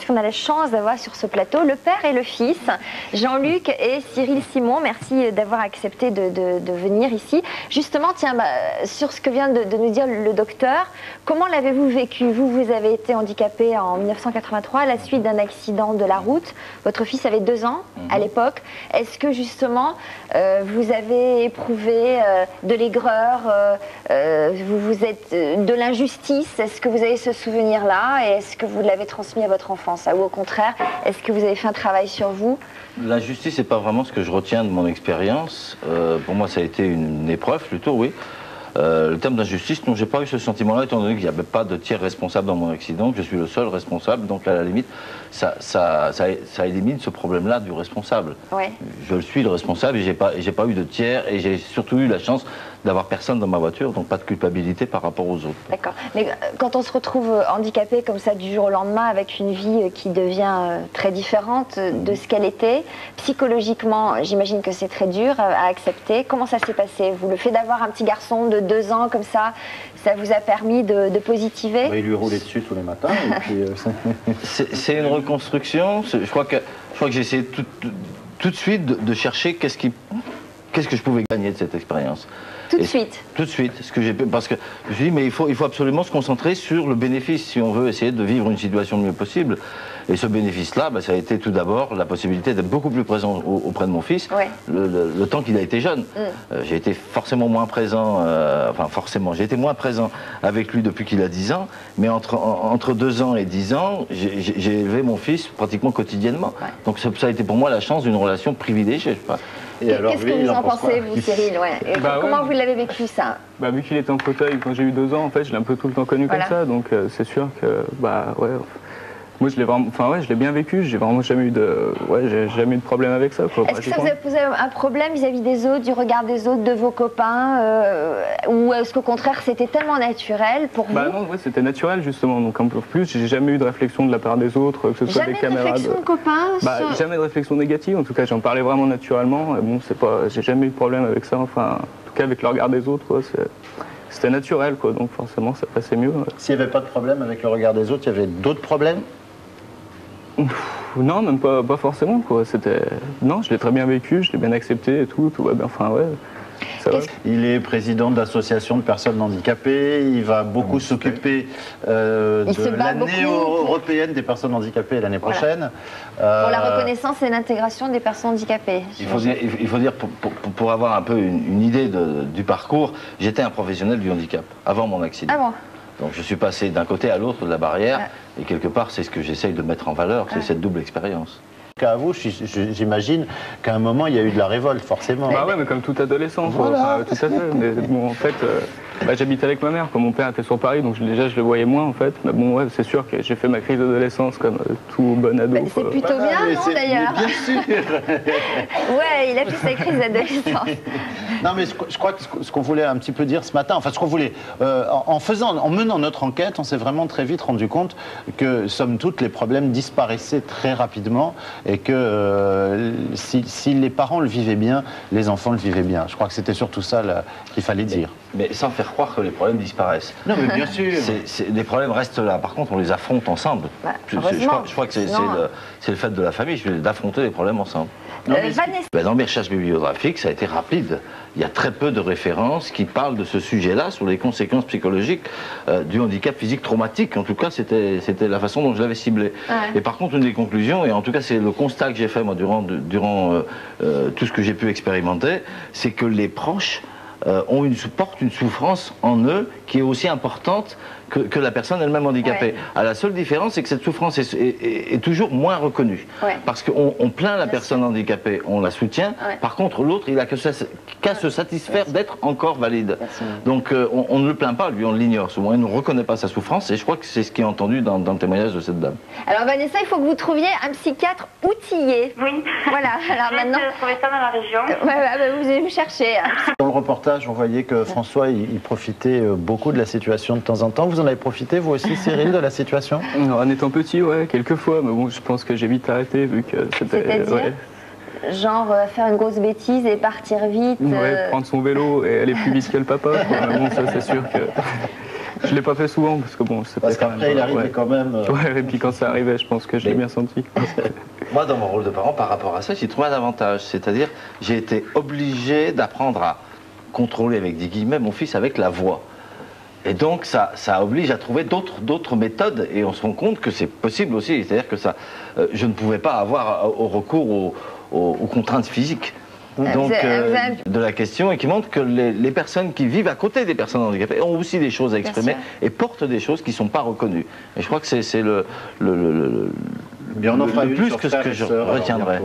qu'on a la chance d'avoir sur ce plateau le père et le fils, Jean-Luc et Cyril Simon. Merci d'avoir accepté de venir ici. Justement, tiens, sur ce que vient de nous dire le docteur, comment l'avez-vous vécu? Vous avez été handicapé en 1983 à la suite d'un accident de la route. Votre fils avait 2 ans à l'époque. Est-ce que justement, vous avez éprouvé de l'aigreur, vous êtes de l'injustice? Est-ce que vous avez ce souvenir-là et est-ce que vous l'avez transmis à votre enfant, ça? Ou au contraire, est-ce que vous avez fait un travail sur vous? L'injustice n'est pas vraiment ce que je retiens de mon expérience. Pour moi, ça a été une épreuve plutôt, oui. Le terme d'injustice, non, j'ai pas eu ce sentiment-là, étant donné qu'il n'y avait pas de tiers responsable dans mon accident, que je suis le seul responsable, donc à la limite, ça élimine ce problème-là du responsable. Ouais. Je suis le responsable et j'ai pas eu de tiers, et j'ai surtout eu la chance d'avoir personne dans ma voiture, donc pas de culpabilité par rapport aux autres. D'accord. Mais quand on se retrouve handicapé comme ça du jour au lendemain, avec une vie qui devient très différente de ce qu'elle était, psychologiquement, j'imagine que c'est très dur à accepter. Comment ça s'est passé? Vous, le fait d'avoir un petit garçon de 2 ans comme ça vous a permis de positiver? Il lui roulait dessus tous les matins. Et puis, c'est une reconstruction. Je crois que j'ai essayé tout de suite de chercher qu'est-ce que je pouvais gagner de cette expérience. Tout de suite. Tout de suite. Parce que je me suis dit, mais il faut absolument se concentrer sur le bénéfice si on veut essayer de vivre une situation le mieux possible. Et ce bénéfice-là, ça a été tout d'abord la possibilité d'être beaucoup plus présent auprès de mon fils, ouais. le temps qu'il a été jeune. J'ai été forcément moins présent, j'ai été moins présent avec lui depuis qu'il a 10 ans, mais entre 2 ans et 10 ans, j'ai élevé mon fils pratiquement quotidiennement. Ouais. Donc ça a été pour moi la chance d'une relation privilégiée. Qu'est-ce que vous en pensez, vous, Cyril? Comment vous l'avez vécu, ça? Vu qu'il était en fauteuil quand j'ai eu 2 ans, en fait, je l'ai un peu tout le temps connu comme ça, donc c'est sûr que, moi, je l'ai vraiment, je l'ai bien vécu. J'ai vraiment jamais eu de problème avec ça. Est-ce que ça vous a posé un problème vis-à-vis des autres, du regard des autres, de vos copains, ou est-ce qu'au contraire, c'était tellement naturel pour vous? Non, c'était naturel justement. Donc en plus, j'ai jamais eu de réflexion de la part des autres, que ce soit des camarades. Jamais de réflexion de copains? Jamais de réflexion négative. En tout cas, j'en parlais vraiment naturellement. Bon, j'ai jamais eu de problème avec ça. Enfin, en tout cas, avec le regard des autres, c'était naturel, quoi. Donc forcément, ça passait mieux. S'il n'y avait pas de problème avec le regard des autres, il y avait d'autres problèmes? Non, même pas forcément, quoi. Non, je l'ai très bien vécu, je l'ai bien accepté et tout va bien, ça va. Il est président d'associations de personnes handicapées, il va beaucoup s'occuper de l'année européenne des personnes handicapées l'année prochaine. Pour la reconnaissance et l'intégration des personnes handicapées. Il faut dire pour avoir un peu une idée du parcours, j'étais un professionnel du handicap avant mon accident. Ah bon? Donc je suis passé d'un côté à l'autre de la barrière, et quelque part c'est ce que j'essaye de mettre en valeur, c'est cette double expérience. À vous, j'imagine qu'à un moment il y a eu de la révolte, forcément. Mais comme tout adolescent, voilà. Tout à fait. Mais bon, en fait, j'habite avec ma mère, comme mon père était sur Paris, donc déjà je le voyais moins en fait. Mais bon, c'est sûr que j'ai fait ma crise d'adolescence comme tout bon ado. C'est plutôt bien, non, d'ailleurs? Bien sûr. Ouais, il a fait sa crise d'adolescence. Non, mais je crois que ce qu'on voulait un petit peu dire ce matin, enfin ce qu'on voulait, en menant notre enquête, on s'est vraiment très vite rendu compte que, somme toute, les problèmes disparaissaient très rapidement et que si les parents le vivaient bien, les enfants le vivaient bien. Je crois que c'était surtout ça qu'il fallait dire. Mais sans faire croire que les problèmes disparaissent. Non, mais bien sûr. Les problèmes restent là. Par contre, on les affronte ensemble. Je crois que c'est le fait de la famille, d'affronter les problèmes ensemble. Dans mes recherches bibliographiques, ça a été rapide. Il y a très peu de références qui parlent de ce sujet-là, sur les conséquences psychologiques du handicap physique traumatique. En tout cas, c'était la façon dont je l'avais ciblé. Ouais. Et par contre, une des conclusions, et en tout cas c'est le constat que j'ai fait moi durant tout ce que j'ai pu expérimenter, c'est que les proches portent une souffrance en eux qui est aussi importante que la personne elle-même handicapée. Ouais. La seule différence, c'est que cette souffrance est toujours moins reconnue. Ouais. Parce qu'on plaint la personne handicapée, on la soutient. Ouais. Par contre, l'autre, il n'a qu'à se satisfaire d'être encore valide. Donc, on ne le plaint pas, lui, on l'ignore. Souvent, il ne reconnaît pas sa souffrance. Et je crois que c'est ce qui est entendu dans le témoignage de cette dame. Alors, Vanessa, il faut que vous trouviez un psychiatre outillé. Oui. Voilà. Alors maintenant, trouver ça dans la région. Vous allez me chercher. Dans le reportage, on voyait que François, il profitait beaucoup de la situation de temps en temps. Vous en avez profité, vous aussi, Cyril, de la situation? En étant petit, ouais, quelques fois, mais bon, je pense que j'ai vite arrêté vu que c'était... Genre faire une grosse bêtise et partir vite. Ouais, prendre son vélo et aller plus vite que le papa. Bon, ça c'est sûr que... Je l'ai pas fait souvent parce que bon, c'est parce qu'après il arrivait quand même. Ouais, et puis quand ça arrivait, je pense que je l'ai bien senti. Moi, dans mon rôle de parent, par rapport à ça, j'ai trouvé un avantage. C'est-à-dire, j'ai été obligé d'apprendre à contrôler, avec des guillemets, mon fils avec la voix. Et donc, ça oblige à trouver d'autres méthodes. Et on se rend compte que c'est possible aussi. C'est-à-dire que je ne pouvais pas avoir au recours aux contraintes physiques. Donc, de la question, et qui montre que les personnes qui vivent à côté des personnes handicapées ont aussi des choses à exprimer et portent des choses qui ne sont pas reconnues. Et je crois que c'est le plus que ce que je retiendrai.